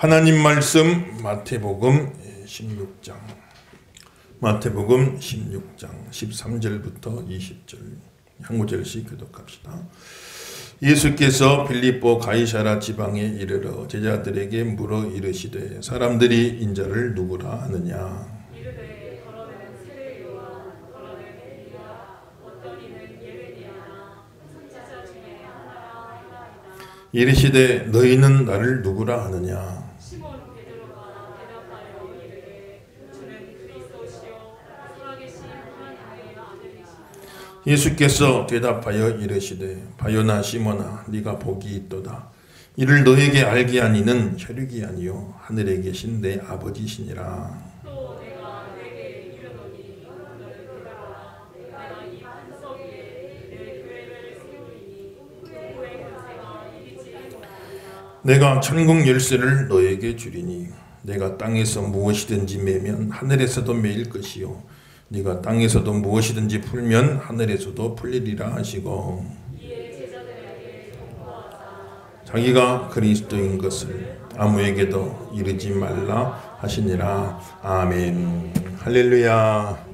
하나님 말씀 마태복음 16장 13절부터 20절 한 구절씩 교독합시다. 예수께서 빌립보 가이사라 지방에 이르러 제자들에게 물어 이르시되 사람들이 인자를 누구라 하느냐. 이르되 더러는 세례 요한, 더러는 엘리야, 어떤 이는 예레미야나 선지자 중에 하나라 하나이다. 이르시되 너희는 나를 누구라 하느냐. 시몬 베드로가 대답하여 이르되 주는 그리스도시요 살아계신 하나님의 아들이시니라. 예수께서 대답하여 이르시되 바요나 시몬아 네가 복이 있도다. 이를 너에게 알게 하니는 혈육이 아니요 하늘에 계신 내 아버지시니라. 또 내가 내게 이르노니 너는 들어라. 내가 이 반석 위에 내 교회를 세우리니 후의 권세가 이기지 못하리라. 내가 천국 열쇠를 너에게 주리니 내가 땅에서 무엇이든지 매면 하늘에서도 매일 것이요 네가 땅에서도 무엇이든지 풀면 하늘에서도 풀리리라 하시고 이에 제자들에게 경고하사 자기가 그리스도인 것을 아무에게도 이르지 말라 하시니라. 아멘. 할렐루야.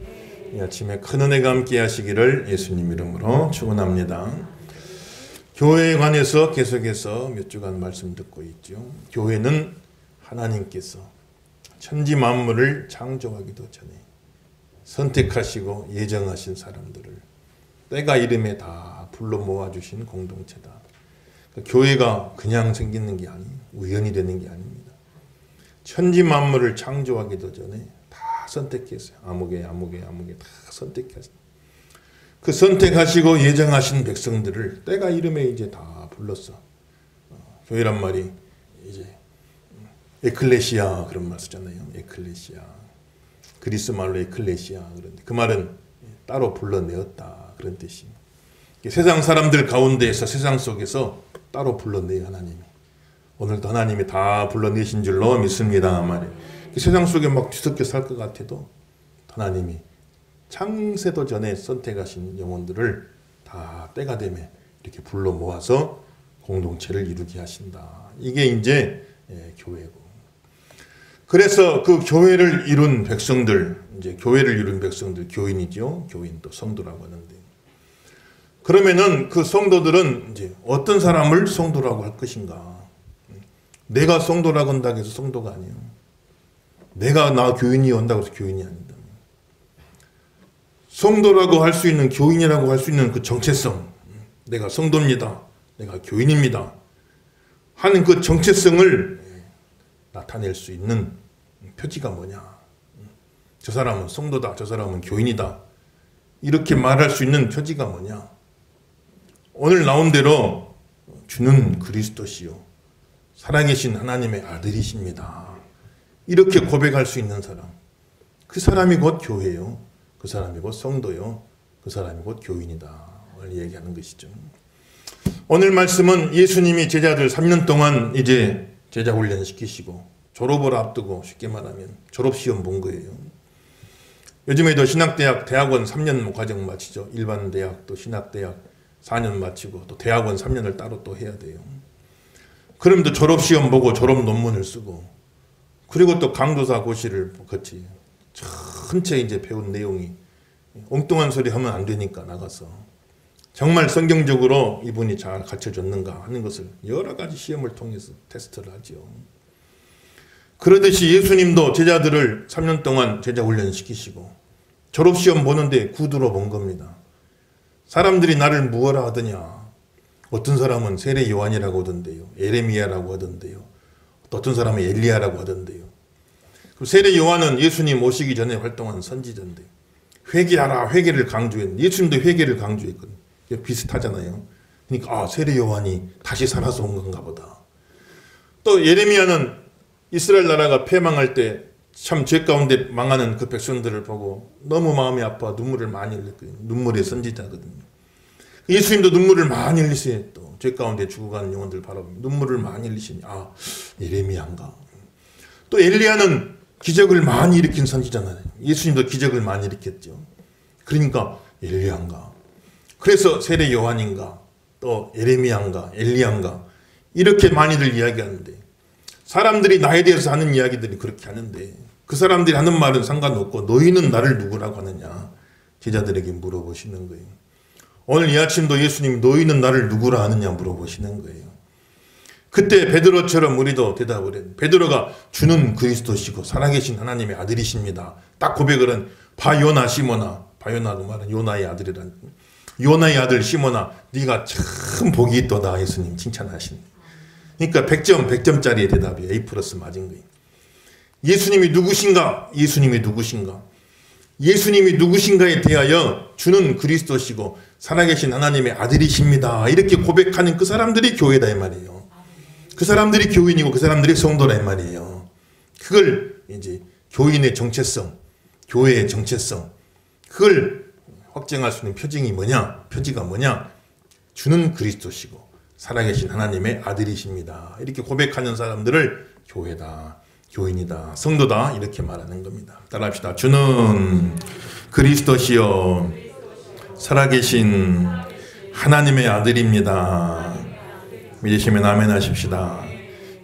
이 아침에 큰 은혜가 함께 하시기를 예수님 이름으로 축원합니다. 교회에 관해서 계속해서 몇 주간 말씀 듣고 있죠. 교회는 하나님께서 천지 만물을 창조하기도 전에 선택하시고 예정하신 사람들을 때가 이름에 다 불러 모아주신 공동체다. 교회가 그냥 생기는 게 아니에요. 우연이 되는 게 아닙니다. 천지 만물을 창조하기도 전에 다 선택했어요. 아무개 다 선택했어요. 그 선택하시고 예정하신 백성들을 때가 이름에 이제 다 불렀어. 교회란 말이 이제 에클레시아 그런 말 쓰잖아요. 에클레시아. 그리스 말로 에클레시아. 그런데 그 말은 따로 불러내었다 그런 뜻이. 세상 사람들 가운데에서 세상 속에서 따로 불러내요 하나님이. 오늘도 하나님이 다 불러내신 줄로 믿습니다 말이에요. 세상 속에 막 뒤섞여 살 것 같아도 하나님이 창세도 전에 선택하신 영혼들을 다 때가 되면 이렇게 불러 모아서 공동체를 이루게 하신다. 이게 이제 교회고. 그래서 그 교회를 이룬 백성들, 이제 교회를 이룬 백성들, 교인이죠. 교인 또 성도라고 하는데. 그러면은 그 성도들은 이제 어떤 사람을 성도라고 할 것인가? 내가 성도라고 한다고 해서 성도가 아니에요. 내가 나 교인이 온다고 해서 교인이 아니다. 성도라고 할 수 있는, 교인이라고 할 수 있는 그 정체성, 내가 성도입니다, 내가 교인입니다 하는 그 정체성을 나타낼 수 있는 표지가 뭐냐. 저 사람은 성도다, 저 사람은 교인이다, 이렇게 말할 수 있는 표지가 뭐냐. 오늘 나온 대로 주는 그리스도시요 살아계신 하나님의 아들이십니다, 이렇게 고백할 수 있는 사람, 그 사람이 곧 교회요, 그 사람이 곧 성도요, 그 사람이 곧 교인이다 를 얘기하는 것이죠. 오늘 말씀은 예수님이 제자들 3년 동안 이제 제자 훈련 시키시고 졸업을 앞두고, 쉽게 말하면 졸업시험 본 거예요. 요즘에도 신학대학, 대학원 3년 과정 마치죠. 일반 대학도 신학대학 4년 마치고 또 대학원 3년을 따로 또 해야 돼요. 그럼 또 졸업시험 보고 졸업 논문을 쓰고, 그리고 또 강도사 고시를 거치. 전체 이제 배운 내용이 엉뚱한 소리 하면 안 되니까 나가서 정말 성경적으로 이분이 잘 갖춰졌는가 하는 것을 여러 가지 시험을 통해서 테스트를 하죠. 그러듯이 예수님도 제자들을 3년 동안 제자 훈련 시키시고 졸업시험 보는데 구두로 본 겁니다. 사람들이 나를 무엇라 하더냐. 어떤 사람은 세례 요한이라고 하던데요, 예레미야라고 하던데요, 또 어떤 사람은 엘리야라고 하던데요. 세례 요한은 예수님 오시기 전에 활동한 선지자인데 회개하라, 회개를 강조했는데 예수님도 회개를 강조했거든요. 비슷하잖아요. 그러니까 세례 요한이 다시 살아서 온 건가 보다. 또 예레미야는 이스라엘 나라가 패망할 때 참 죄 가운데 망하는 그 백성들을 보고 너무 마음이 아파 눈물을 많이 흘렸거든요. 눈물의 선지자거든요. 예수님도 눈물을 많이 흘리세요. 또 죄 가운데 죽어가는 영혼들 바라보면 눈물을 많이 흘리시니 예레미야인가. 또 엘리야는 기적을 많이 일으킨 선지자잖아요. 예수님도 기적을 많이 일으켰죠. 그러니까 엘리야인가. 그래서 세례 요한인가, 또 예레미야인가, 엘리야인가, 이렇게 많이들 이야기하는데 사람들이 나에 대해서 하는 이야기들이 그렇게 하는데 그 사람들이 하는 말은 상관없고 너희는 나를 누구라고 하느냐 제자들에게 물어보시는 거예요. 오늘 이 아침도 예수님 너희는 나를 누구라 하느냐 물어보시는 거예요. 그때 베드로처럼 우리도 대답을 해요. 베드로가 주는 그리스도시고 살아계신 하나님의 아들이십니다. 딱 고백을 한 바요나 시모나, 바요나도 말은 요나의 아들이란, 요나의 아들 시모나 네가 참 복이 있도다 예수님 칭찬하신. 그러니까 100점짜리의 대답이에요. A+ 맞은 거예요. 예수님이 누구신가? 예수님이 누구신가? 예수님이 누구신가에 대하여 주는 그리스도시고 살아계신 하나님의 아들이십니다. 이렇게 고백하는 그 사람들이 교회다 이 말이에요. 그 사람들이 교인이고 그 사람들이 성도라 이 말이에요. 그걸 이제 교인의 정체성, 교회의 정체성, 그걸 확정할 수 있는 표징이 뭐냐? 표지가 뭐냐? 주는 그리스도시고 살아계신 하나님의 아들이십니다. 이렇게 고백하는 사람들을 교회다, 교인이다, 성도다 이렇게 말하는 겁니다. 따라합시다. 주는 그리스도시요 살아계신 하나님의 아들입니다. 믿으시면 아멘 하십시다.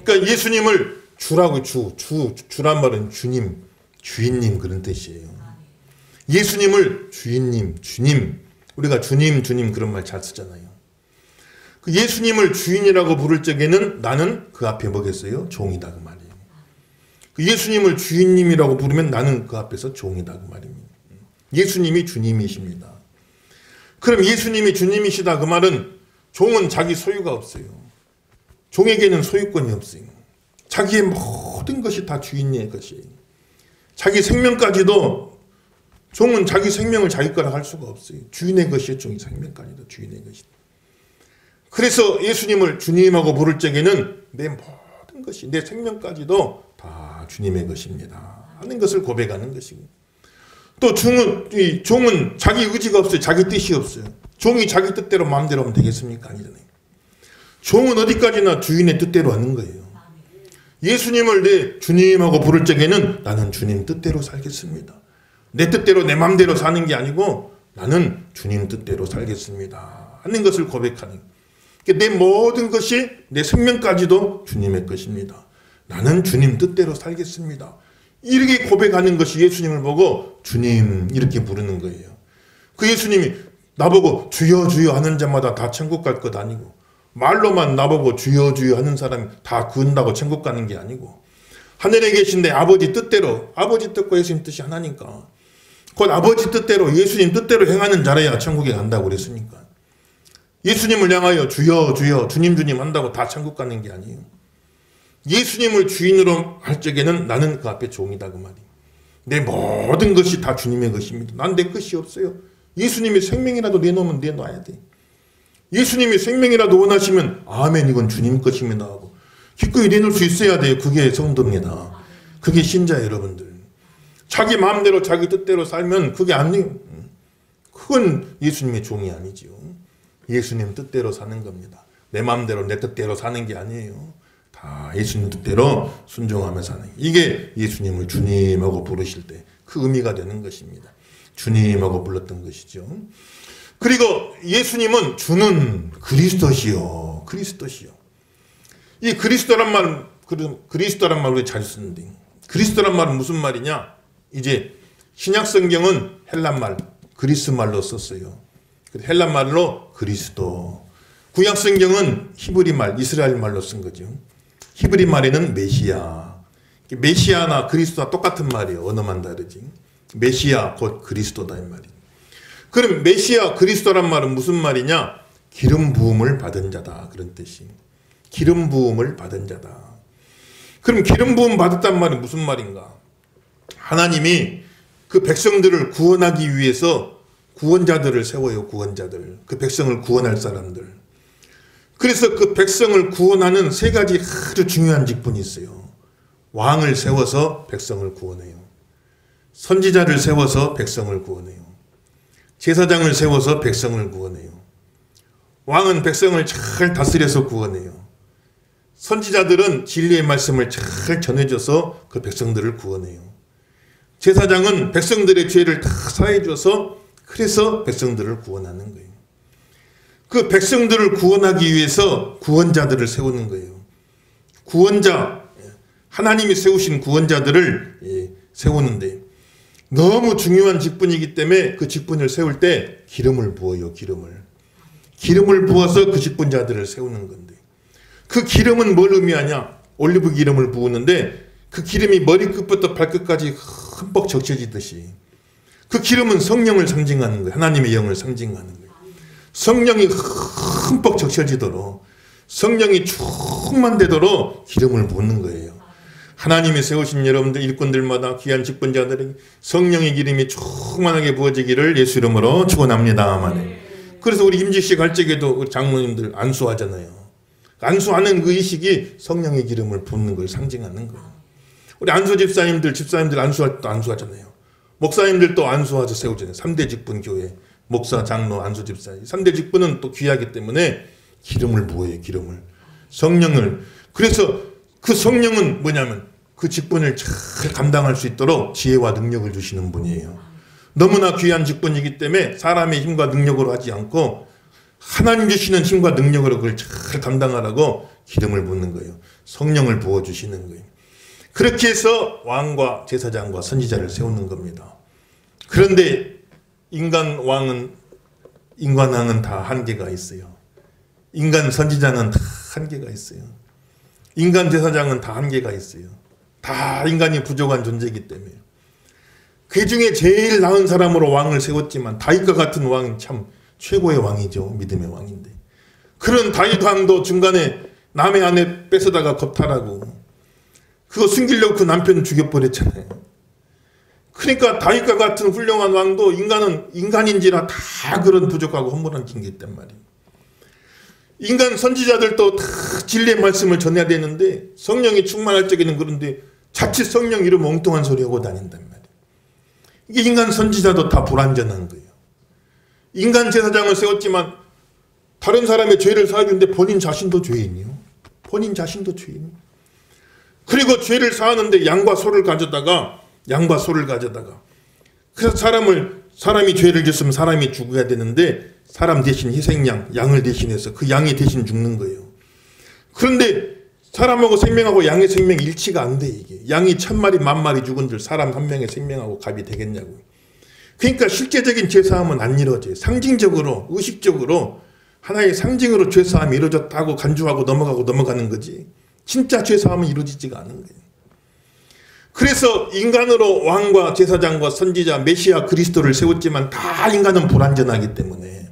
그러니까 예수님을 주라고 주란 말은 주님, 주인님 그런 뜻이에요. 예수님을 주인님, 주님, 우리가 주님 그런 말 잘 쓰잖아요. 그 예수님을 주인이라고 부를 적에는 나는 그 앞에 뭐겠어요? 종이다 그 말이에요. 그 예수님을 주인님이라고 부르면 나는 그 앞에서 종이다 그 말입니다. 예수님이 주님이십니다. 그럼 예수님이 주님이시다 그 말은 종은 자기 소유가 없어요. 종에게는 소유권이 없어요. 자기의 모든 것이 다 주인의 것이에요. 자기 생명까지도 종은 자기 생명을 자기 거라 할 수가 없어요. 주인의 것이에요. 종이 생명까지도 주인의 것이다. 그래서 예수님을 주님하고 부를 적에는 내 모든 것이 내 생명까지도 다 주님의 것입니다 하는 것을 고백하는 것이고 또 종은 자기 의지가 없어요. 자기 뜻이 없어요. 종이 자기 뜻대로 마음대로 하면 되겠습니까? 아니잖아요. 종은 어디까지나 주인의 뜻대로 하는 거예요. 예수님을 내 주님하고 부를 적에는 나는 주님 뜻대로 살겠습니다. 내 뜻대로 내 마음대로 사는 게 아니고 나는 주님 뜻대로 살겠습니다 하는 것을 고백하는 내 모든 것이 내 생명까지도 주님의 것입니다. 나는 주님 뜻대로 살겠습니다. 이렇게 고백하는 것이 예수님을 보고 주님 이렇게 부르는 거예요. 그 예수님이 나보고 주여 주여 하는 자마다 다 천국 갈 것 아니고 말로만 나보고 주여 주여 하는 사람이 다 구한다고 천국 가는 게 아니고 하늘에 계신 내 아버지 뜻대로 아버지 뜻과 예수님 뜻이 하나니까 곧 아버지 뜻대로 예수님 뜻대로 행하는 자라야 천국에 간다고 그랬으니까 예수님을 향하여 주여 주여 주님 주님 한다고 다 천국 가는 게 아니에요. 예수님을 주인으로 할 적에는 나는 그 앞에 종이다 그 말이에요. 내 모든 것이 다 주님의 것입니다. 난 내 것이 없어요. 예수님이 생명이라도 내놓으면 내놔야 돼. 예수님이 생명이라도 원하시면 아멘 이건 주님 것입니다 하고 기꺼이 내놓을 수 있어야 돼요. 그게 성도입니다. 그게 신자 여러분들. 자기 마음대로 자기 뜻대로 살면 그게 아니에요. 그건 예수님의 종이 아니지요. 예수님 뜻대로 사는 겁니다. 내 마음대로 내 뜻대로 사는 게 아니에요. 다 예수님 뜻대로 순종하며 사는 이게 예수님을 주님하고 부르실 때 그 의미가 되는 것입니다. 주님하고 불렀던 것이죠. 그리고 예수님은 주는 그리스도시요. 그리스도시요. 이 그리스도란 말 우리 잘 쓰는데 그리스도란 말은 무슨 말이냐? 이제 신약 성경은 헬란말, 그리스 말로 썼어요. 헬란 말로 그리스도. 구약 성경은 히브리 말, 이스라엘 말로 쓴 거죠. 히브리 말에는 메시아. 메시아나 그리스도와 똑같은 말이에요. 언어만 다르지. 메시아 곧 그리스도다 이 말이에요. 그럼 메시아 그리스도란 말은 무슨 말이냐? 기름 부음을 받은 자다 그런 뜻이. 기름 부음을 받은 자다. 그럼 기름 부음 받았단 말은 무슨 말인가? 하나님이 그 백성들을 구원하기 위해서 구원자들을 세워요. 구원자들. 그 백성을 구원할 사람들. 그래서 그 백성을 구원하는 세 가지 아주 중요한 직분이 있어요. 왕을 세워서 백성을 구원해요. 선지자를 세워서 백성을 구원해요. 제사장을 세워서 백성을 구원해요. 왕은 백성을 잘 다스려서 구원해요. 선지자들은 진리의 말씀을 잘 전해줘서 그 백성들을 구원해요. 제사장은 백성들의 죄를 다 사해줘서 그래서 백성들을 구원하는 거예요. 그 백성들을 구원하기 위해서 구원자들을 세우는 거예요. 구원자, 하나님이 세우신 구원자들을 세우는데 너무 중요한 직분이기 때문에 그 직분을 세울 때 기름을 부어요. 기름을 부어서 그 직분자들을 세우는 건데 그 기름은 뭘 의미하냐? 올리브 기름을 부으는데 그 기름이 머리끝부터 발끝까지 흠뻑 적셔지듯이 그 기름은 성령을 상징하는 거예요. 하나님의 영을 상징하는 거예요. 성령이 흠뻑 적셔지도록 성령이 충만되도록 기름을 붓는 거예요. 하나님이 세우신 여러분들 일꾼들마다 귀한 직분자들에게 성령의 기름이 충만하게 부어지기를 예수 이름으로 축원합니다. 그래서 우리 임직식 할 적에도 우리 장로님들 안수하잖아요. 안수하는 그 의식이 성령의 기름을 붓는 걸 상징하는 거예요. 우리 안수 집사님들 안수할 때도 안수하잖아요. 목사님들도 안수하서 세우잖아요. 3대 직분 교회 목사, 장로, 안수 집사 3대 직분은 또 귀하기 때문에 기름을 부어요. 기름을 성령을. 그래서 그 성령은 뭐냐면 그 직분을 잘 감당할 수 있도록 지혜와 능력을 주시는 분이에요. 너무나 귀한 직분이기 때문에 사람의 힘과 능력으로 하지 않고 하나님 주시는 힘과 능력으로 그걸 잘 감당하라고 기름을 붓는 거예요. 성령을 부어주시는 거예요. 그렇게 해서 왕과 제사장과 선지자를 세우는 겁니다. 그런데 인간 왕은 다 한계가 있어요. 인간 선지자는 다 한계가 있어요. 인간 제사장은 다 한계가 있어요. 다 인간이 부족한 존재이기 때문에. 그 중에 제일 나은 사람으로 왕을 세웠지만 다윗과 같은 왕은 참 최고의 왕이죠. 믿음의 왕인데. 그런 다윗 왕도 중간에 남의 아내 뺏어다가 겁탈하고 그거 숨기려고 그 남편 죽여버렸잖아요. 그러니까 다윗과 같은 훌륭한 왕도 인간인지라 다 그런 부족하고 허물한 게 있단 말이에요. 인간 선지자들도 다 진리의 말씀을 전해야 되는데 성령이 충만할 적에는 그런데 자칫 성령 이름 엉뚱한 소리 하고 다닌단 말이에요. 이게 인간 선지자도 다 불완전한 거예요. 인간 제사장을 세웠지만 다른 사람의 죄를 사하는데 본인 자신도 죄인이요. 그리고 죄를 사하는데 양과 소를 가져다가 그래서 사람이 죄를 지었으면 사람이 죽어야 되는데 사람 대신 희생양, 양을 대신해서 그 양이 대신 죽는 거예요. 그런데 사람하고 생명하고 양의 생명이 일치가 안 돼, 이게. 양이 1000마리, 10,000마리 죽은들 사람 한 명의 생명하고 값이 되겠냐고요. 그러니까 실제적인 죄사함은 안 이루어져요. 상징적으로, 의식적으로 하나의 상징으로 죄사함이 이루어졌다고 간주하고 넘어가는 거지. 진짜 죄사함은 이루어지지가 않은 거예요. 그래서 인간으로 왕과 제사장과 선지자, 메시아, 그리스도를 세웠지만 다 인간은 불완전하기 때문에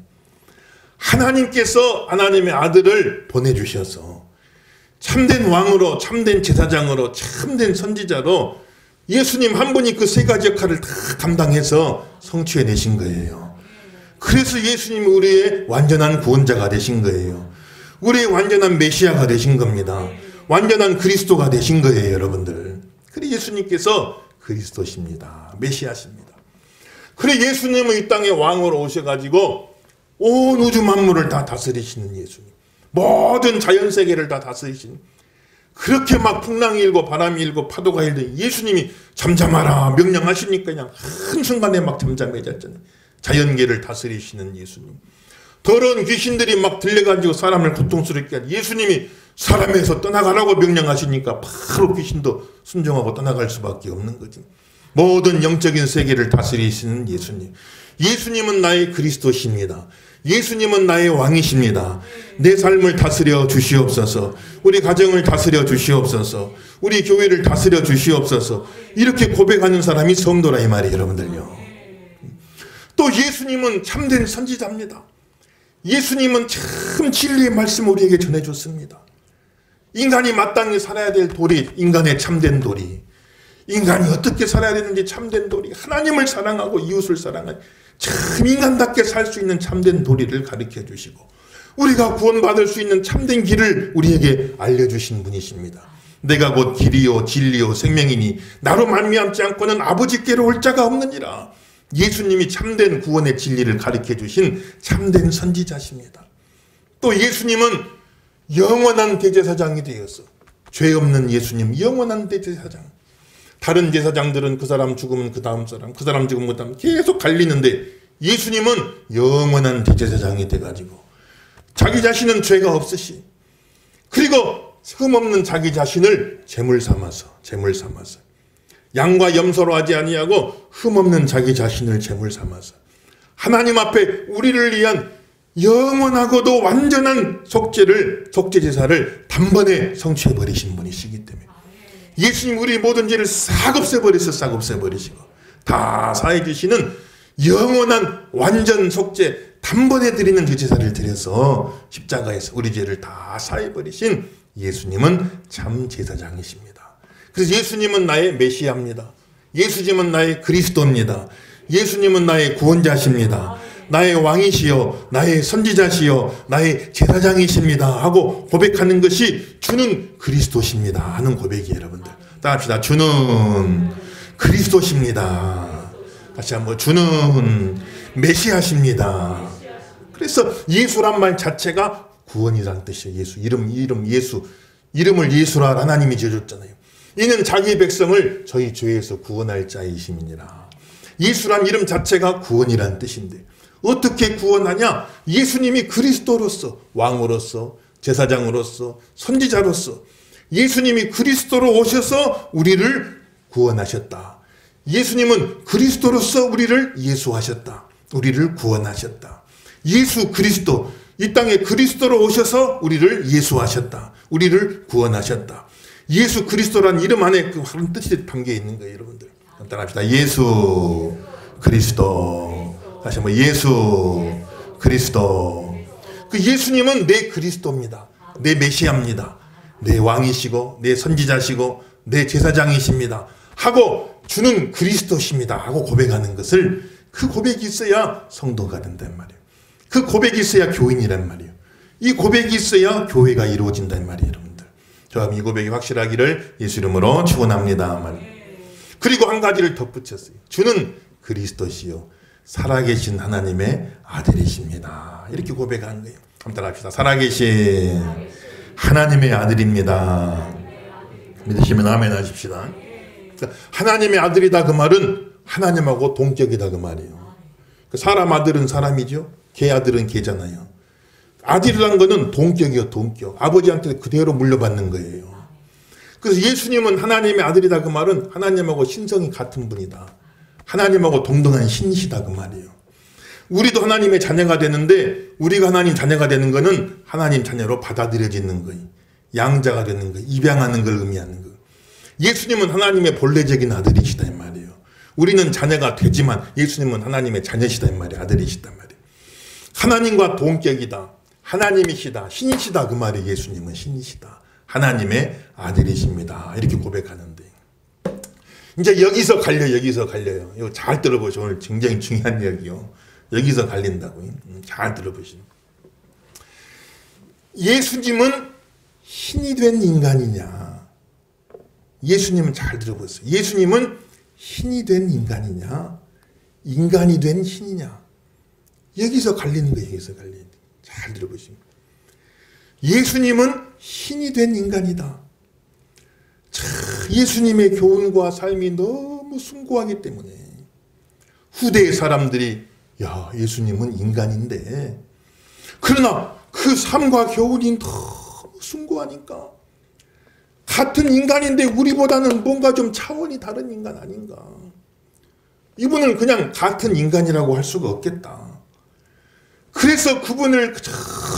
하나님께서 하나님의 아들을 보내주셔서 참된 왕으로, 참된 제사장으로, 참된 선지자로 예수님 한 분이 그 세 가지 역할을 다 감당해서 성취해내신 거예요. 그래서 예수님이 우리의 완전한 구원자가 되신 거예요. 우리의 완전한 메시아가 되신 겁니다. 완전한 그리스도가 되신 거예요, 여러분들. 그래 예수님께서 그리스도십니다. 메시아십니다. 그래 예수님은 이 땅에 왕으로 오셔가지고 온 우주 만물을 다 다스리시는 예수님. 모든 자연세계를 다 다스리시는, 그렇게 막 풍랑이 일고 바람이 일고 파도가 일고 예수님이 잠잠하라 명령하시니까 그냥 한순간에 막 잠잠해졌잖아요. 자연계를 다스리시는 예수님. 더러운 귀신들이 막 들려가지고 사람을 고통스럽게 하는 예수님이 사람에서 떠나가라고 명령하시니까 바로 귀신도 순종하고 떠나갈 수밖에 없는 거지. 모든 영적인 세계를 다스리시는 예수님. 예수님은 나의 그리스도십니다. 예수님은 나의 왕이십니다. 내 삶을 다스려 주시옵소서. 우리 가정을 다스려 주시옵소서. 우리 교회를 다스려 주시옵소서. 이렇게 고백하는 사람이 성도라 이 말이에요, 여러분들요. 또 예수님은 참된 선지자입니다. 예수님은 참 진리의 말씀을 우리에게 전해줬습니다. 인간이 마땅히 살아야 될 도리, 인간의 참된 도리, 인간이 어떻게 살아야 되는지 참된 도리, 하나님을 사랑하고 이웃을 사랑하는 참 인간답게 살 수 있는 참된 도리를 가르쳐 주시고 우리가 구원받을 수 있는 참된 길을 우리에게 알려주신 분이십니다. 내가 곧 길이요 진리요 생명이니 나로 말미암지 않고는 아버지께로 올 자가 없느니라. 예수님이 참된 구원의 진리를 가르쳐 주신 참된 선지자십니다. 또 예수님은 영원한 대제사장이 되어서 죄 없는 예수님, 영원한 대제사장. 다른 제사장들은 그 사람 죽으면 그 다음 사람, 그 사람 죽으면 그 다음 계속 갈리는데 예수님은 영원한 대제사장이 돼가지고 자기 자신은 죄가 없으시, 그리고 흠없는 자기 자신을 제물 삼아서 양과 염소로 하지 아니하고 흠없는 자기 자신을 제물 삼아서 하나님 앞에 우리를 위한 영원하고도 완전한 속죄 제사를 단번에 성취해 버리신 분이시기 때문에 예수님 우리 모든 죄를 싹 없애버리시고 다 사해 주시는 영원한 완전 속죄 단번에 드리는 그 제사를 드려서 십자가에서 우리 죄를 다 사해 버리신 예수님은 참 제사장이십니다. 그래서 예수님은 나의 메시아입니다. 예수님은 나의 그리스도입니다. 예수님은 나의 구원자십니다. 나의 왕이시여 나의 선지자시여 나의 제사장이십니다 하고 고백하는 것이 주는 그리스도십니다 하는 고백이 여러분들 따라합시다. 주는 그리스도십니다. 다시 한번 주는 메시아십니다. 그래서 예수란 말 자체가 구원이라는 뜻이에요. 예수 이름을 예수라 하나님이 지어줬잖아요. 이는 자기 백성을 저희 죄에서 구원할 자이심이니라. 예수란 이름 자체가 구원이라는 뜻인데 어떻게 구원하냐? 예수님이 그리스도로서 왕으로서 제사장으로서 선지자로서 예수님이 그리스도로 오셔서 우리를 구원하셨다. 예수님은 그리스도로서 우리를 예수하셨다. 우리를 구원하셨다. 예수 그리스도 이 땅에 그리스도로 오셔서 우리를 예수하셨다. 우리를 구원하셨다. 예수 그리스도란 이름 안에 그 하는 뜻이 담겨 있는 거예요, 여러분들. 따라합시다. 예수 그리스도. 다시 한번 예수 그리스도. 그 예수님은 내 그리스도입니다. 내 메시아입니다. 내 왕이시고 내 선지자시고 내 제사장이십니다 하고 주는 그리스도십니다 하고 고백하는 것을 그 고백이 있어야 성도가 된단 말이에요. 그 고백이 있어야 교인이란 말이에요. 이 고백이 있어야 교회가 이루어진단 말이에요, 여러분들. 저는 이 고백이 확실하기를 예수 이름으로 축원합니다. 그리고 한 가지를 덧붙였어요. 주는 그리스도시요 살아계신 하나님의 아들이십니다. 이렇게 고백한 거예요. 한번 합시다. 살아계신 하나님의 아들입니다. 믿으시면 아멘 하십시다. 하나님의 아들이다 그 말은 하나님하고 동격이다 그 말이에요. 사람 아들은 사람이죠. 개 아들은 개잖아요. 아들이라는 거는 동격이요, 동격. 아버지한테 그대로 물려받는 거예요. 그래서 예수님은 하나님의 아들이다 그 말은 하나님하고 신성이 같은 분이다. 하나님하고 동등한 신이시다 그 말이에요. 우리도 하나님의 자녀가 되는데 우리가 하나님 자녀가 되는 것은 하나님 자녀로 받아들여지는 거예요. 양자가 되는 거예요. 입양하는 걸 의미하는 거예요. 예수님은 하나님의 본래적인 아들이시다 이 말이에요. 우리는 자녀가 되지만 예수님은 하나님의 자녀시다 이 말이에요. 아들이시다 이 말이에요. 하나님과 동격이다. 하나님이시다. 신이시다 그 말이에요. 예수님은 신이시다. 하나님의 아들이십니다. 이렇게 고백하는데 이제 여기서 갈려요. 이거 잘 들어보시오. 오늘 굉장히 중요한 이야기요. 여기서 갈린다고요. 잘 들어보시오. 예수님은 신이 된 인간이냐? 예수님은 잘 들어보세요. 예수님은 신이 된 인간이냐? 인간이 된 신이냐? 여기서 갈리는 거예요. 여기서 갈리는 거예요. 잘 들어보시오. 예수님은 신이 된 인간이다. 예수님의 교훈과 삶이 너무 숭고하기 때문에 후대의 사람들이 야 예수님은 인간인데 그러나 그 삶과 교훈이 너무 숭고하니까 같은 인간인데 우리보다는 뭔가 좀 차원이 다른 인간 아닌가. 이분은 그냥 같은 인간이라고 할 수가 없겠다. 그래서 그분을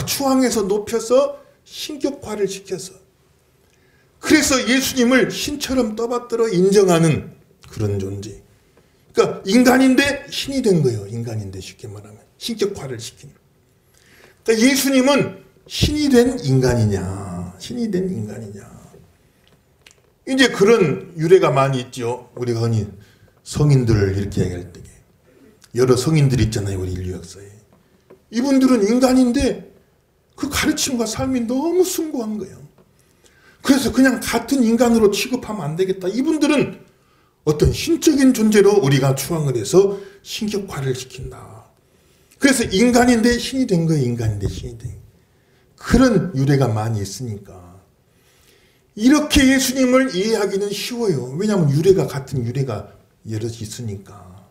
추앙해서 높여서 신격화를 시켜서 그래서 예수님을 신처럼 떠받들어 인정하는 그런 존재. 그러니까 인간인데 신이 된 거예요. 인간인데 쉽게 말하면 신격화를 시키는. 그러니까 예수님은 신이 된 인간이냐, 신이 된 인간이냐. 이제 그런 유래가 많이 있죠. 우리가 흔히 성인들을 이렇게 얘기할 때 여러 성인들이 있잖아요. 우리 인류 역사에. 이분들은 인간인데 그 가르침과 삶이 너무 숭고한 거예요. 그래서 그냥 같은 인간으로 취급하면 안 되겠다. 이분들은 어떤 신적인 존재로 우리가 추앙을 해서 신격화를 시킨다. 그래서 인간인데 신이 된 거예요. 인간인데 신이 된 거예요. 그런 유래가 많이 있으니까 이렇게 예수님을 이해하기는 쉬워요. 왜냐하면 유래가 같은 유래가 여럿이 있으니까.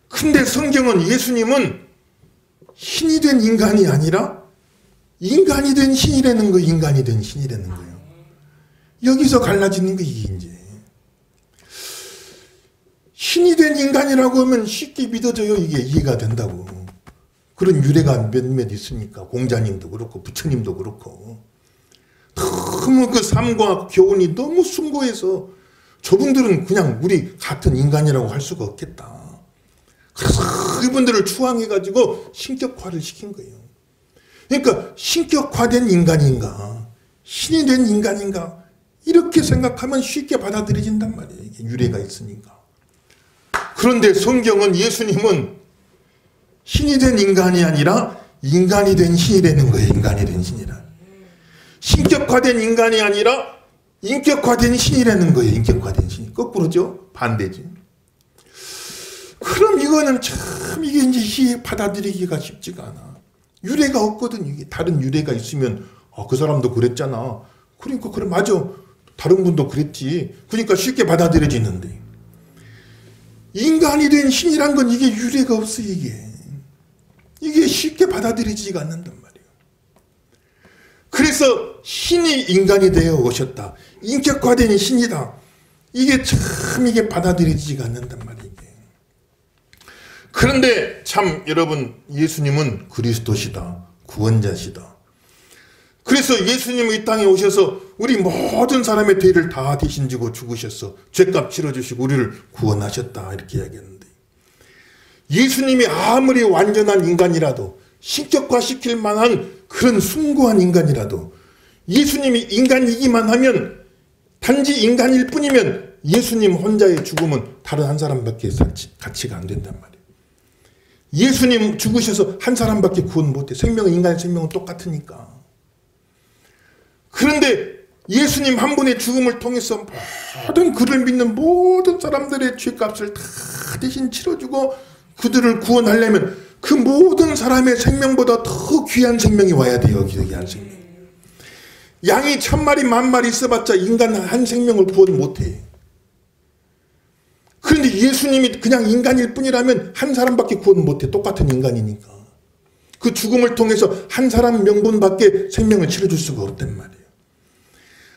근데 성경은 예수님은 신이 된 인간이 아니라 인간이 된 신이라는 거예요. 인간이 된 신이라는 거예요. 여기서 갈라지는 거 이제. 신이 된 인간이라고 하면 쉽게 믿어져요. 이게 이해가 된다고. 그런 유래가 몇몇 있으니까. 공자님도 그렇고 부처님도 그렇고. 너무 그 삶과 교훈이 너무 숭고해서 저분들은 그냥 우리 같은 인간이라고 할 수가 없겠다. 그래서 이분들을 추앙해가지고 신격화를 시킨 거예요. 그러니까 신격화된 인간인가 신이 된 인간인가 이렇게 생각하면 쉽게 받아들여진단 말이에요. 이게 유래가 있으니까. 그런데 성경은 예수님은 신이 된 인간이 아니라 인간이 된 신이라는 거예요. 인간이 된 신이라. 신격화된 인간이 아니라 인격화된 신이라는 거예요. 인격화된 신. 거꾸로죠. 반대지. 그럼 이거는 참 이게 이제 받아들이기가 쉽지가 않아. 유래가 없거든. 이게 다른 유래가 있으면 그 사람도 그랬잖아. 그러니까 그래 맞아. 다른 분도 그랬지. 그러니까 쉽게 받아들여지는데 인간이 된 신이란 건 이게 유래가 없어. 이게 쉽게 받아들여지지가 않는단 말이에요. 그래서 신이 인간이 되어 오셨다. 인격화된 신이다. 이게 참 이게 받아들여지지가 않는단 말이에요. 그런데 참 여러분 예수님은 그리스도시다. 구원자시다. 그래서 예수님은 이 땅에 오셔서 우리 모든 사람의 죄를 다 대신 지고 죽으셔서 죄값 치러주시고 우리를 구원하셨다. 이렇게 이야기했는데 예수님이 아무리 완전한 인간이라도 신격화시킬 만한 그런 숭고한 인간이라도 예수님이 인간이기만 하면 단지 인간일 뿐이면 예수님 혼자의 죽음은 다른 한 사람밖에 가치가 안 된단 말이에요. 예수님 죽으셔서 한 사람밖에 구원 못해. 생명은 인간의 생명은 똑같으니까. 그런데 예수님 한 분의 죽음을 통해서 모든 그를 믿는 모든 사람들의 죄값을 다 대신 치러주고 그들을 구원하려면 그 모든 사람의 생명보다 더 귀한 생명이 와야 돼요. 귀한 생명. 양이 1000마리 10,000마리 있어봤자 인간 한 생명을 구원 못해. 그런데 예수님이 그냥 인간일 뿐이라면 한 사람밖에 구원 못해. 똑같은 인간이니까. 그 죽음을 통해서 한 사람 명분밖에 생명을 치러줄 수가 없단 말이에요.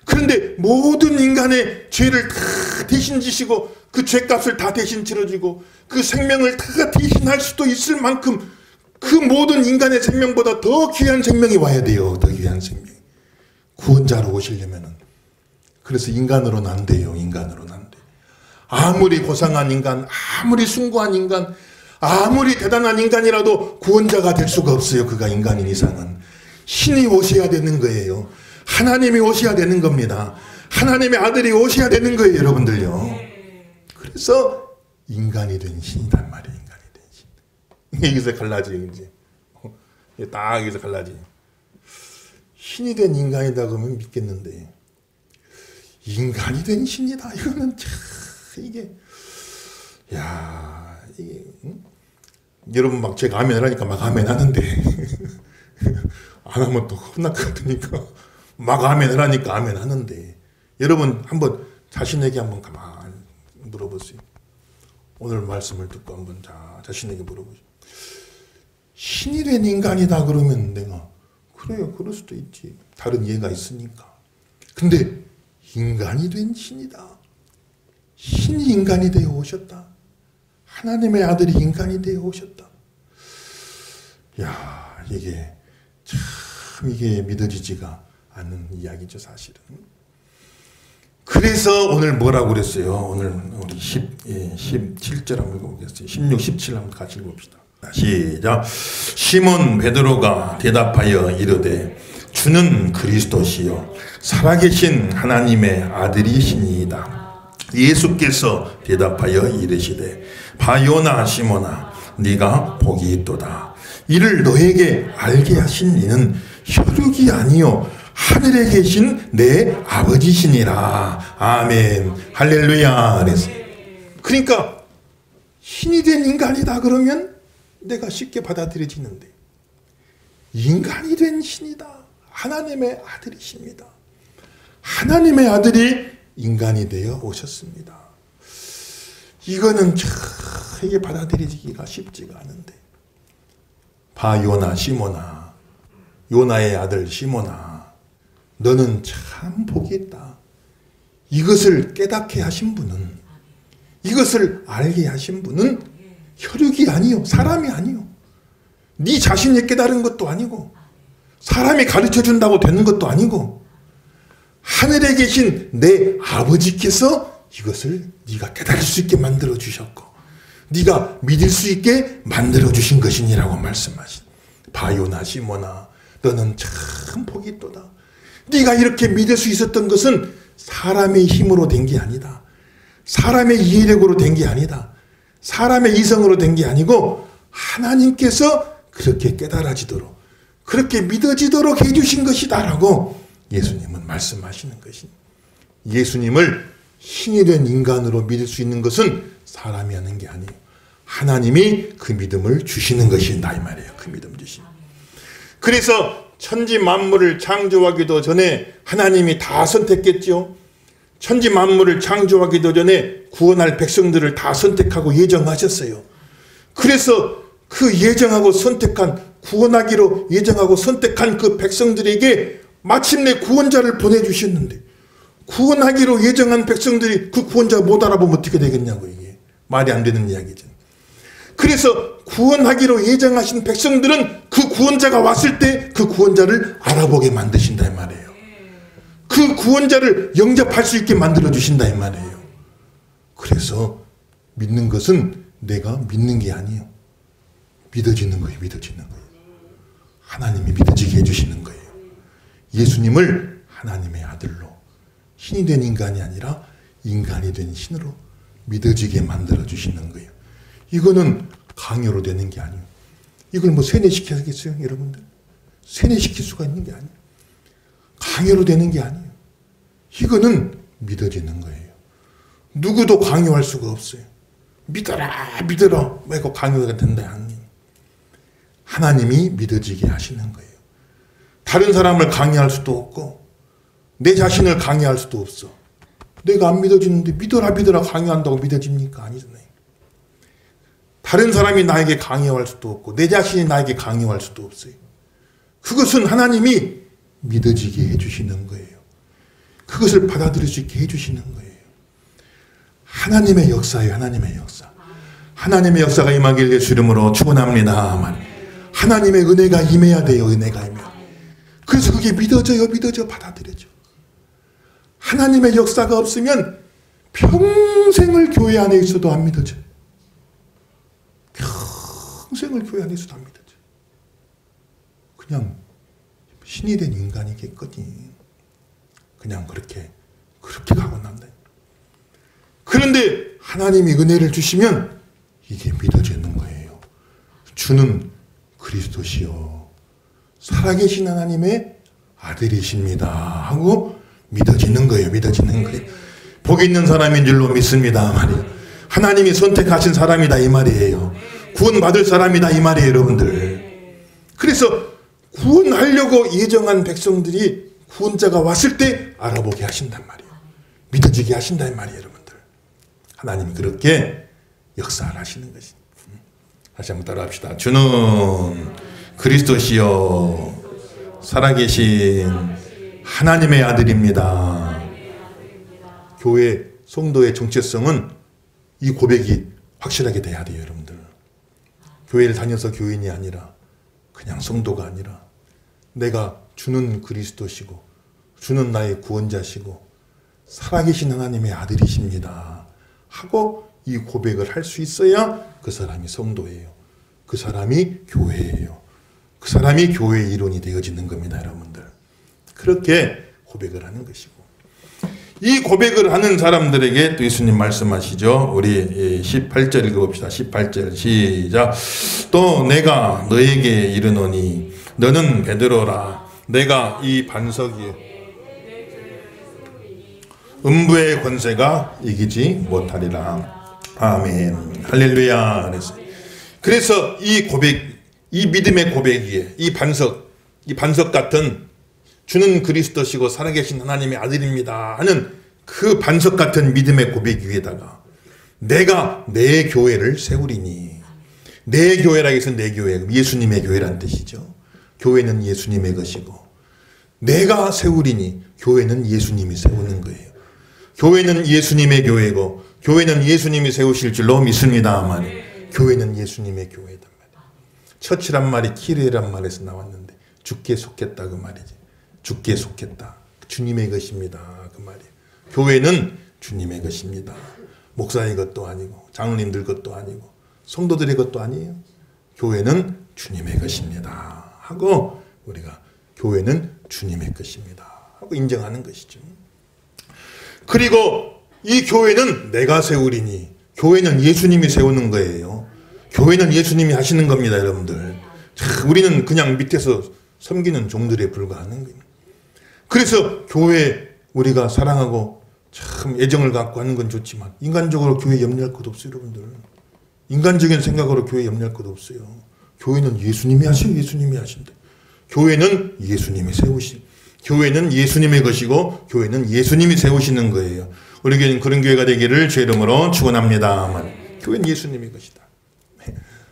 그런데 모든 인간의 죄를 다 대신 지시고 그 죄값을 다 대신 치러주고 그 생명을 다 대신할 수도 있을 만큼 그 모든 인간의 생명보다 더 귀한 생명이 와야 돼요. 더 귀한 생명. 구원자로 오시려면은. 그래서 인간으로는 안 돼요. 인간으로는 안 돼요. 아무리 고상한 인간, 아무리 숭고한 인간, 아무리 대단한 인간이라도 구원자가 될 수가 없어요. 그가 인간인 이상은. 신이 오셔야 되는 거예요. 하나님이 오셔야 되는 겁니다. 하나님의 아들이 오셔야 되는 거예요. 여러분들요. 그래서 인간이 된 신이란 말이에요. 인간이 된 신. 여기서 갈라지 이제. 딱 여기서 갈라지. 신이 된 인간이다 그러면 믿겠는데 인간이 된 신이다. 이거는 참 이게 이게 여러분 막 제가 아멘 하니까 막 아멘 하는데 안 하면 또 혼날 것 같으니까 막 아멘 하니까 아멘 하는데 여러분 한번 자신에게 한번 가만히 물어보세요. 오늘 말씀을 듣고 한번 자신에게 물어보세요. 신이 된 인간이다 그러면 내가 그래요. 그럴 수도 있지. 다른 이해가 있으니까. 근데 인간이 된 신이다. 신이 인간이 되어 오셨다. 하나님의 아들이 인간이 되어 오셨다. 이게 참 이게 믿어지지가 않는 이야기죠, 사실은. 그래서 오늘 뭐라고 그랬어요? 오늘 우리 17절 한번 읽어보겠어요. 16, 17 한번 같이 읽어봅시다. 시작. 시몬 베드로가 대답하여 이르되 주는 그리스도시요 살아계신 하나님의 아들이시니이다. 예수께서 대답하여 이르시되 바요나 시몬아 네가 복이 있도다. 이를 너에게 알게 하신 이는 혈육이 아니요 하늘에 계신 내 아버지시니라. 아멘. 할렐루야. 그랬어요. 그러니까 신이 된 인간이다 그러면 내가 쉽게 받아들여지는데 인간이 된 신이다. 하나님의 아들이십니다. 하나님의 아들이 인간이 되어 오셨습니다. 이거는 참 이게 받아들여지기가 쉽지가 않은데 요나 시몬아 요나의 아들 시몬아 너는 참 복이 있다. 이것을 깨닫게 하신 분은, 이것을 알게 하신 분은 혈육이 아니요, 사람이 아니요, 네 자신이 깨달은 것도 아니고 사람이 가르쳐준다고 되는 것도 아니고 하늘에 계신 내 아버지께서 이것을 네가 깨달을 수 있게 만들어 주셨고 네가 믿을 수 있게 만들어 주신 것이니라고 말씀하신. 바요나 시모나 너는 참 복이 있도다. 네가 이렇게 믿을 수 있었던 것은 사람의 힘으로 된 게 아니다. 사람의 이해력으로 된 게 아니다. 사람의 이성으로 된 게 아니고 하나님께서 그렇게 깨달아지도록, 그렇게 믿어지도록 해주신 것이다 라고 예수님은 말씀하시는 것입니다. 예수님을 신이 된 인간으로 믿을 수 있는 것은 사람이 하는 게 아니에요. 하나님이 그 믿음을 주시는 것이다 이 말이에요. 그 믿음 주심. 그래서 천지 만물을 창조하기도 전에 하나님이 다 선택했죠. 천지 만물을 창조하기도 전에 구원할 백성들을 다 선택하고 예정하셨어요. 그래서 그 예정하고 선택한, 구원하기로 예정하고 선택한 그 백성들에게 마침내 구원자를 보내주셨는데, 구원하기로 예정한 백성들이 그 구원자 못 알아보면 어떻게 되겠냐고. 이게 말이 안 되는 이야기죠. 그래서 구원하기로 예정하신 백성들은 그 구원자가 왔을 때 그 구원자를 알아보게 만드신다 이 말이에요. 그 구원자를 영접할 수 있게 만들어 주신다 이 말이에요. 그래서 믿는 것은 내가 믿는 게 아니에요. 믿어지는 거예요. 믿어지는 거예요. 하나님이 믿어지게 해주시는 거예요. 예수님을 하나님의 아들로, 신이 된 인간이 아니라 인간이 된 신으로 믿어지게 만들어 주시는 거예요. 이거는 강요로 되는 게 아니에요. 이걸 뭐 세뇌시키겠어요, 여러분들? 세뇌시킬 수가 있는 게 아니에요. 강요로 되는 게 아니에요. 이거는 믿어지는 거예요. 누구도 강요할 수가 없어요. 믿어라, 믿어라. 왜 그 강요가 된다, 아니에요. 하나님이 믿어지게 하시는 거예요. 다른 사람을 강요할 수도 없고 내 자신을 강요할 수도 없어. 내가 안 믿어지는데 믿어라 믿어라 강요한다고 믿어집니까? 아니잖아요. 다른 사람이 나에게 강요할 수도 없고 내 자신이 나에게 강요할 수도 없어요. 그것은 하나님이 믿어지게 해주시는 거예요. 그것을 받아들일 수 있게 해주시는 거예요. 하나님의 역사예요. 하나님의 역사. 하나님의 역사가 임하길 예수 이름으로 축원합니다. 하나님의 은혜가 임해야 돼요. 은혜가 임해야 돼요. 그래서 그게 믿어져요. 믿어져. 받아들여져. 하나님의 역사가 없으면 평생을 교회 안에 있어도 안 믿어져요. 평생을 교회 안에 있어도 안 믿어져요. 그냥 신이 된 인간이겠거니. 그냥 그렇게 가고 난다. 그런데 하나님이 은혜를 주시면 이게 믿어지는 거예요. 주는 그리스도시요 살아계신 하나님의 아들이십니다 하고 믿어지는 거예요. 믿어지는 거예요. 복 있는 사람인 줄로 믿습니다 말이에요. 하나님이 선택하신 사람이다 이 말이에요. 구원받을 사람이다 이 말이에요. 여러분들. 그래서 구원하려고 예정한 백성들이 구원자가 왔을 때 알아보게 하신단 말이에요. 믿어지게 하신다 이 말이에요. 여러분들. 하나님이 그렇게 역사를 하시는 것입니다. 다시 한번 따라합시다. 주는 그리스도시요 살아계신 하나님의 아들입니다. 교회 성도의 정체성은 이 고백이 확실하게 돼야 돼요. 여러분들. 교회를 다녀서 교인이 아니라 그냥 성도가 아니라 내가 주는 그리스도시고 주는 나의 구원자시고 살아계신 하나님의 아들이십니다 하고 이 고백을 할 수 있어야 그 사람이 성도예요. 그 사람이 교회예요. 그 사람이 교회의 일원이 되어지는 겁니다. 여러분들. 그렇게 고백을 하는 것이고 이 고백을 하는 사람들에게 또 예수님 말씀하시죠. 우리 18절 읽어봅시다. 18절 시작. 또 내가 너에게 이르노니 너는 베드로라. 내가 이 반석 위에 음부의 권세가 이기지 못하리라. 아멘. 할렐루야. 그래서 이 고백, 이 믿음의 고백 위에 이 반석 같은 주는 그리스도시고 살아계신 하나님의 아들입니다 하는 그 반석 같은 믿음의 고백 위에다가 내가 내 교회를 세우리니. 내 교회라 해서 내 교회, 예수님의 교회란 뜻이죠. 교회는 예수님의 것이고 내가 세우리니 교회는 예수님이 세우는 거예요. 교회는 예수님의 교회고 교회는 예수님이 세우실 줄로 믿습니다만 교회는 예수님의 교회단 말이에요. 처치란 말이 키르란 말에서 나왔는데 주께 속했다 그 말이지. 주께 속했다. 주님의 것입니다 그 말이에요. 교회는 주님의 것입니다. 목사의 것도 아니고 장로님들 것도 아니고 성도들의 것도 아니에요. 교회는 주님의 것입니다 하고 우리가 교회는 주님의 것입니다 하고 인정하는 것이죠. 그리고 이 교회는 내가 세우리니 교회는 예수님이 세우는 거예요. 교회는 예수님이 하시는 겁니다 여러분들. 우리는 그냥 밑에서 섬기는 종들에 불과하는 거예요. 그래서 교회 우리가 사랑하고 참 애정을 갖고 하는 건 좋지만 인간적으로 교회 염려할 것도 없어요 여러분들. 인간적인 생각으로 교회 염려할 것도 없어요. 교회는 예수님이 하시고 예수님이 하신대. 교회는 예수님이 세우신, 교회는 예수님의 것이고 교회는 예수님이 세우시는 거예요. 우리 교회는 그런 교회가 되기를 주의 이름으로 축원합니다. 교회는 예수님의 것이다.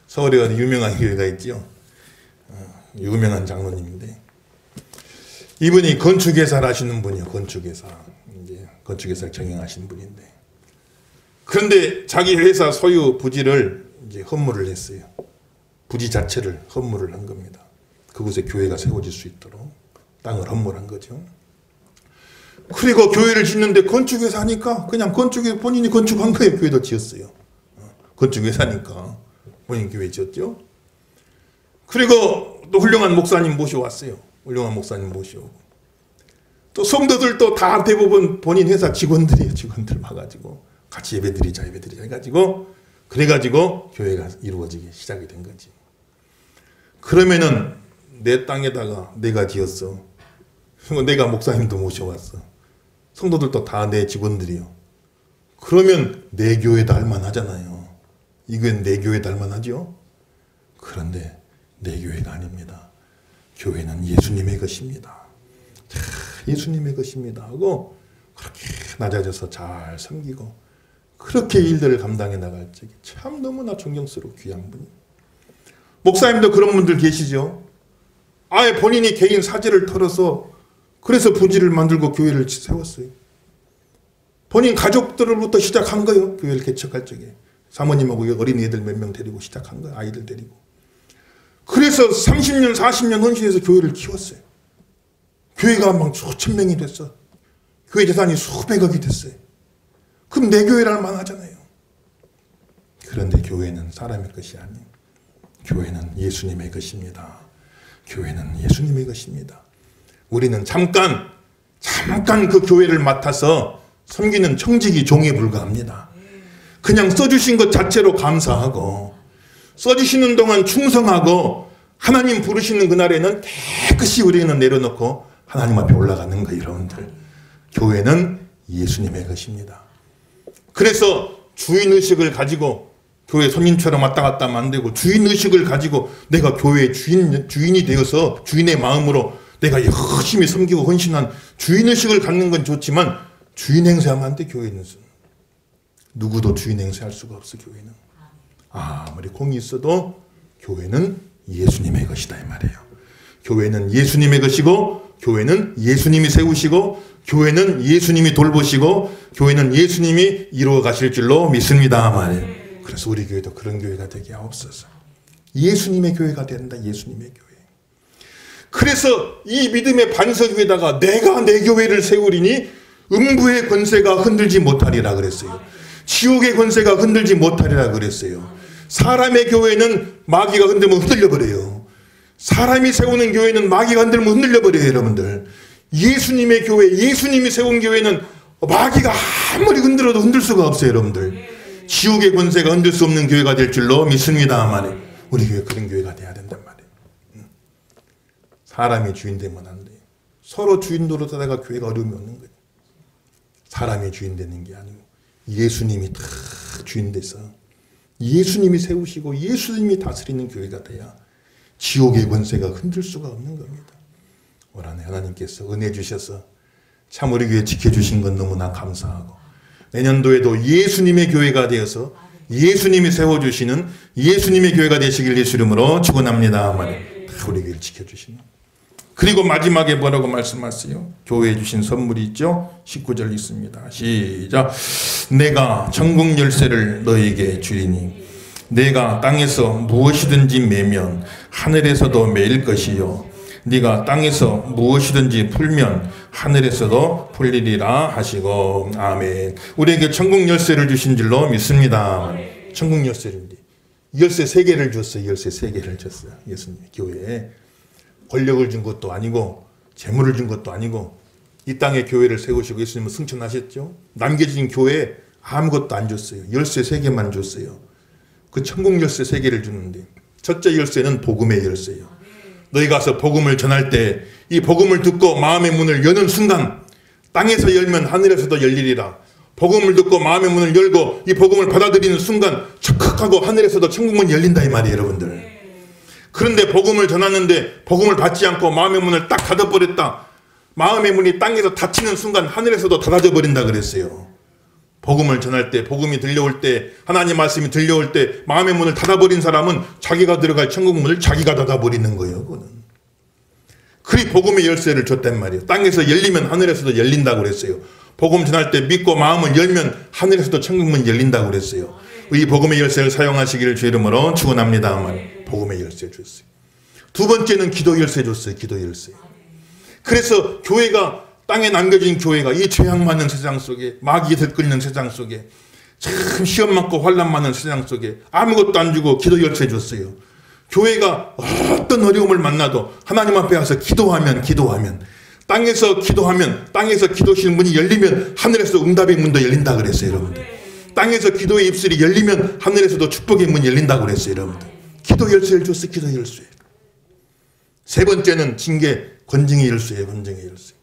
서울에 어디 유명한 교회가 있죠. 유명한 장로님인데 이분이 건축회사를 하시는 분이요. 건축회사. 이제 건축회사를 경영하시는 분인데 그런데 자기 회사 소유 부지를 이제 헌물을 했어요. 부지 자체를 헌물을 한 겁니다. 그곳에 교회가 세워질 수 있도록 땅을 헌물한 거죠. 그리고 교회를 짓는데 건축회사 하니까 그냥 건축에 본인이 건축한 거예요. 교회도 지었어요. 건축회사니까 본인 교회 지었죠. 그리고 또 훌륭한 목사님 모셔왔어요. 훌륭한 목사님 모셔오고 또 성도들도 다 대부분 본인 회사 직원들이에요. 직원들 와가지고 같이 예배드리자 해가지고 그래가지고 교회가 이루어지기 시작이 된 거지. 그러면은 내 땅에다가 내가 지었어. 내가 목사님도 모셔왔어. 성도들도 다 내 직원들이요. 그러면 내 교회도 할만하잖아요. 이 교회는 내 교회도 할만하죠. 그런데 내 교회가 아닙니다. 교회는 예수님의 것입니다. 예수님의 것입니다 하고 그렇게 낮아져서 잘 섬기고 그렇게 일들을 감당해 나갈 적에 참 너무나 존경스럽고 귀한 분이. 목사님도 그런 분들 계시죠. 아예 본인이 개인 사재를 털어서 그래서 부지를 만들고 교회를 세웠어요. 본인 가족들로부터 시작한 거예요. 교회를 개척할 적에. 사모님하고 어린이들 몇 명 데리고 시작한 거예요. 아이들 데리고. 그래서 30년 40년 헌신해서 교회를 키웠어요. 교회가 막 수천 명이 됐어. 교회 재산이 수백억이 됐어요. 그럼 내 교회를 만하잖아요. 그런데 교회는 사람의 것이 아니에요. 교회는 예수님의 것입니다. 교회는 예수님의 것입니다. 우리는 잠깐 그 교회를 맡아서 섬기는 청지기 종에 불과합니다. 그냥 써주신 것 자체로 감사하고 써주시는 동안 충성하고 하나님 부르시는 그날에는 깨끗이 우리는 내려놓고 하나님 앞에 올라가는 거예요. 여러분들. 교회는 예수님의 것입니다. 그래서 주인의식을 가지고 교회 손님처럼 왔다 갔다 하면 안 되고 주인의식을 가지고 내가 교회의 주인이 되어서 주인의 마음으로 내가 열심히 섬기고 헌신한 주인의식을 갖는 건 좋지만 주인 행세하면 안 돼. 교회는 누구도 주인 행세할 수가 없어. 교회는 아무리 공이 있어도 교회는 예수님의 것이다 이 말이에요. 교회는 예수님의 것이고 교회는 예수님이 세우시고 교회는 예수님이 돌보시고 교회는 예수님이 이루어 가실 줄로 믿습니다 말이에요. 그래서 우리 교회도 그런 교회가 되게 하옵소서. 예수님의 교회가 된다. 예수님의 교회. 그래서 이 믿음의 반석 위에다가 내가 내 교회를 세우리니 음부의 권세가 흔들지 못하리라 그랬어요. 지옥의 권세가 흔들지 못하리라 그랬어요. 사람의 교회는 마귀가 흔들면 흔들려버려요. 사람이 세우는 교회는 마귀가 흔들면 흔들려버려요. 여러분들. 예수님의 교회, 예수님이 세운 교회는 마귀가 아무리 흔들어도 흔들 수가 없어요. 여러분들. 지옥의 권세가 흔들 수 없는 교회가 될 줄로 믿습니다만 우리 교회 그런 교회가 돼야 된단 말이에요. 사람이 주인 되면 안 돼요. 서로 주인 노릇하다가 교회가 어려움이 없는 거예요. 사람이 주인 되는 게 아니고 예수님이 다 주인 돼서 예수님이 세우시고 예수님이 다스리는 교회가 돼야 지옥의 권세가 흔들 수가 없는 겁니다. 올 한해 하나님께서 은혜 주셔서 참 우리 교회 지켜주신 건 너무나 감사하고 내년도에도 예수님의 교회가 되어서 예수님이 세워주시는 예수님의 교회가 되시길 예수 이름으로 축원합니다. 우리 교회를 지켜주시는 그리고 마지막에 뭐라고 말씀하세요? 교회에 주신 선물이 있죠? 19절 있습니다. 시작. 내가 천국 열쇠를 너에게 주리니 내가 땅에서 무엇이든지 매면 하늘에서도 매일 것이요 네가 땅에서 무엇이든지 풀면 하늘에서도 풀리리라 하시고 아멘. 우리에게 천국 열쇠를 주신 줄로 믿습니다. 천국 열쇠인데 열쇠 3개를 줬어요. 열쇠 3개를 줬어요. 예수님 교회에 권력을 준 것도 아니고 재물을 준 것도 아니고 이 땅에 교회를 세우시고 예수님은 승천하셨죠. 남겨진 교회에 아무것도 안 줬어요. 열쇠 3개만 줬어요. 그 천국 열쇠 3개를 주는데 첫째 열쇠는 복음의 열쇠예요. 너희 가서 복음을 전할 때 이 복음을 듣고 마음의 문을 여는 순간 땅에서 열면 하늘에서도 열리리라. 복음을 듣고 마음의 문을 열고 이 복음을 받아들이는 순간 척하고 하늘에서도 천국문이 열린다 이 말이에요 여러분들. 그런데 복음을 전하는데 복음을 받지 않고 마음의 문을 딱 닫아버렸다. 마음의 문이 땅에서 닫히는 순간 하늘에서도 닫아져 버린다 그랬어요. 복음을 전할 때 복음이 들려올 때 하나님 말씀이 들려올 때 마음의 문을 닫아버린 사람은 자기가 들어갈 천국 문을 자기가 닫아버리는 거예요. 그거는. 그리 복음의 열쇠를 줬단 말이에요. 땅에서 열리면 하늘에서도 열린다고 그랬어요. 복음 전할 때 믿고 마음을 열면 하늘에서도 천국문이 열린다고 그랬어요. 이 복음의 열쇠를 사용하시기를 주 이름으로 축원합니다. 복음의 열쇠 줬어요. 두 번째는 기도 열쇠 줬어요. 기도 열쇠. 그래서 교회가 땅에 남겨진 교회가 이 죄악 많은 세상 속에 마귀에 들끓는 세상 속에 참 시험 많고 환난 많은 세상 속에 아무것도 안 주고 기도 열쇠 줬어요. 교회가 어떤 어려움을 만나도 하나님 앞에 와서 기도하면 땅에서 기도하면 땅에서 기도실 문이 열리면 하늘에서 응답의 문도 열린다 그랬어요 여러분들. 땅에서 기도의 입술이 열리면 하늘에서도 축복의 문이 열린다고 그랬어요 여러분들. 기도 열쇠를 줬어요. 기도 열쇠. 세 번째는 징계 권징의 열쇠예요. 권징의 열쇠.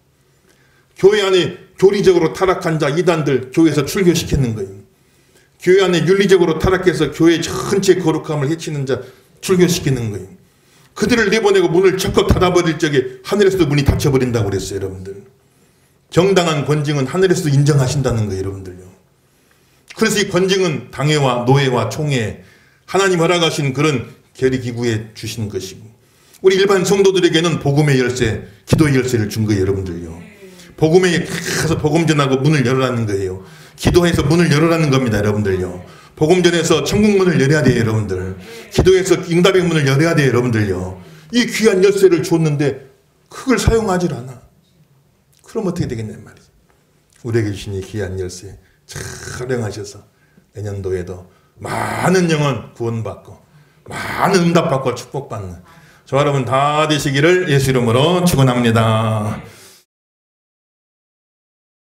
교회 안에 교리적으로 타락한 자 이단들 교회에서 출교시키는 거예요. 교회 안에 윤리적으로 타락해서 교회 전체 거룩함을 해치는 자 출교시키는 거예요. 그들을 내보내고 문을 적극 닫아버릴 적에 하늘에서도 문이 닫혀버린다고 그랬어요 여러분들. 정당한 권징은 하늘에서도 인정하신다는 거예요 여러분들요. 그래서 이 권징은 당회와 노회와 총회 하나님 허락하신 그런 계리기구에 주신 것이고 우리 일반 성도들에게는 복음의 열쇠 기도의 열쇠를 준 거예요 여러분들요. 복음에 가서 복음 전하고 문을 열어라는 거예요. 기도해서 문을 열어라는 겁니다 여러분들요. 복음 전해서 천국 문을 열어야 돼요 여러분들. 기도해서 응답의 문을 열어야 돼요 여러분들요. 이 귀한 열쇠를 줬는데 그걸 사용하질 않아. 그럼 어떻게 되겠냐 말이죠. 우리에게 주신 이 귀한 열쇠 잘 활용하셔서 내년도에도 많은 영혼 구원받고 많은 응답받고 축복받는 저와 여러분 다 되시기를 예수 이름으로 축원합니다.